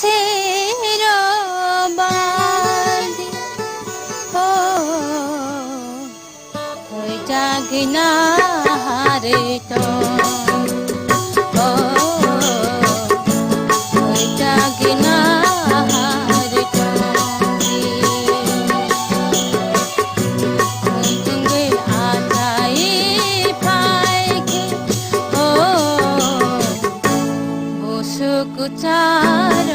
বেশের বাদি ও ওই জাগনা হারে তো ও ওই জাগনা হারে তো গঙ্গে আতাই পাইকে ও বসুকুচার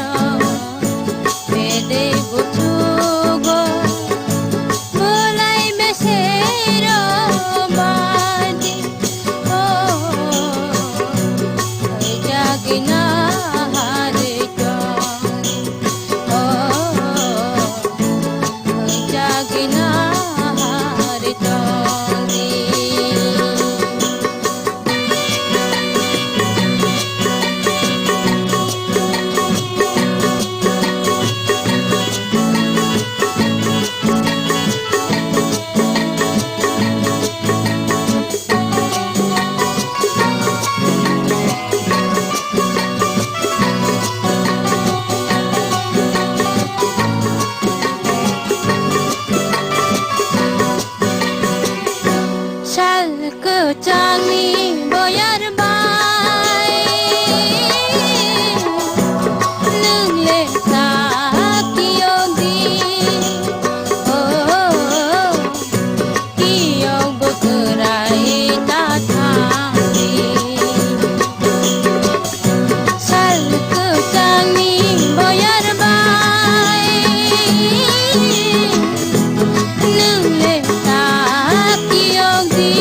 বেদে বুঝুগো বলাই বেশের বাদি ও ওই জাগনা হারে তো ও ওই জাগনা হারে তো চাঙি বয়ার বাই লুংলে সাকিও দি ও কিও বকরাই তা থাকি শালক চাঙি বয়ার বাই লুংলে সাকিও দি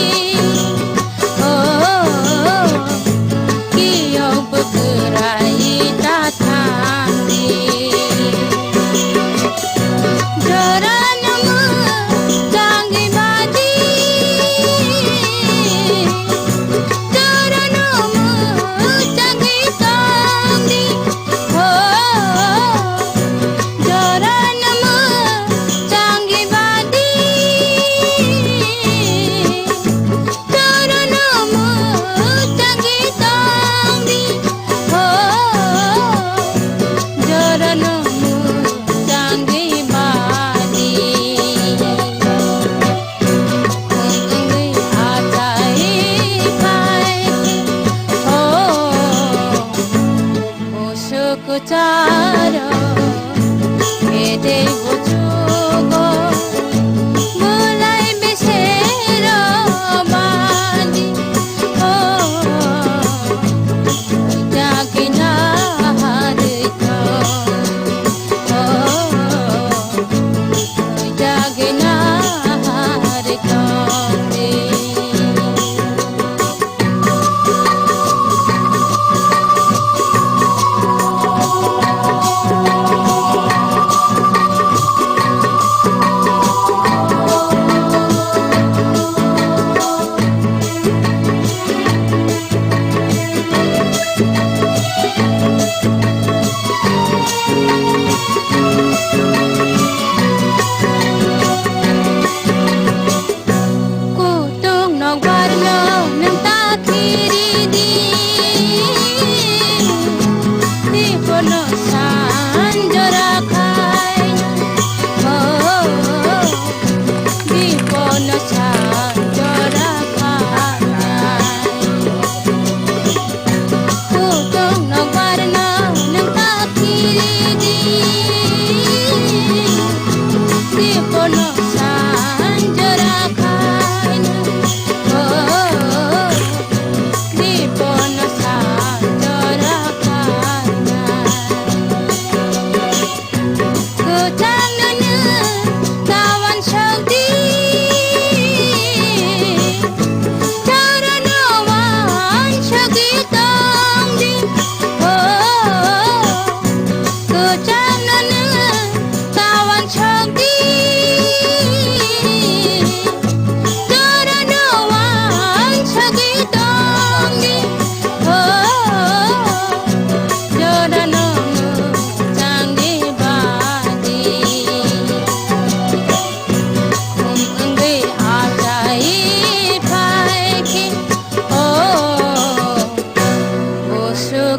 কুচার বেদে বুঝুগো বলাই বেশের বাদি ও জাগনা হারে তো ও জাগনা হারে তো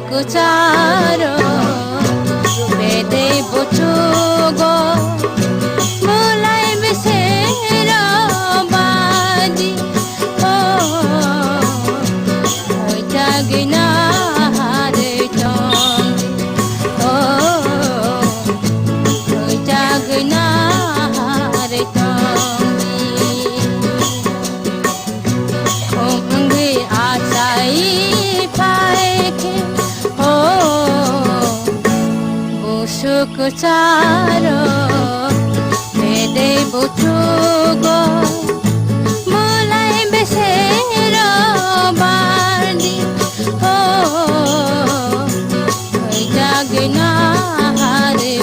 कुचारो বেদে বচুগো mulai besera badi oi jagina hare tom oi jagina hare tom onge asai paike busuk charo bede bucugo mulai besera badi oi jagina hare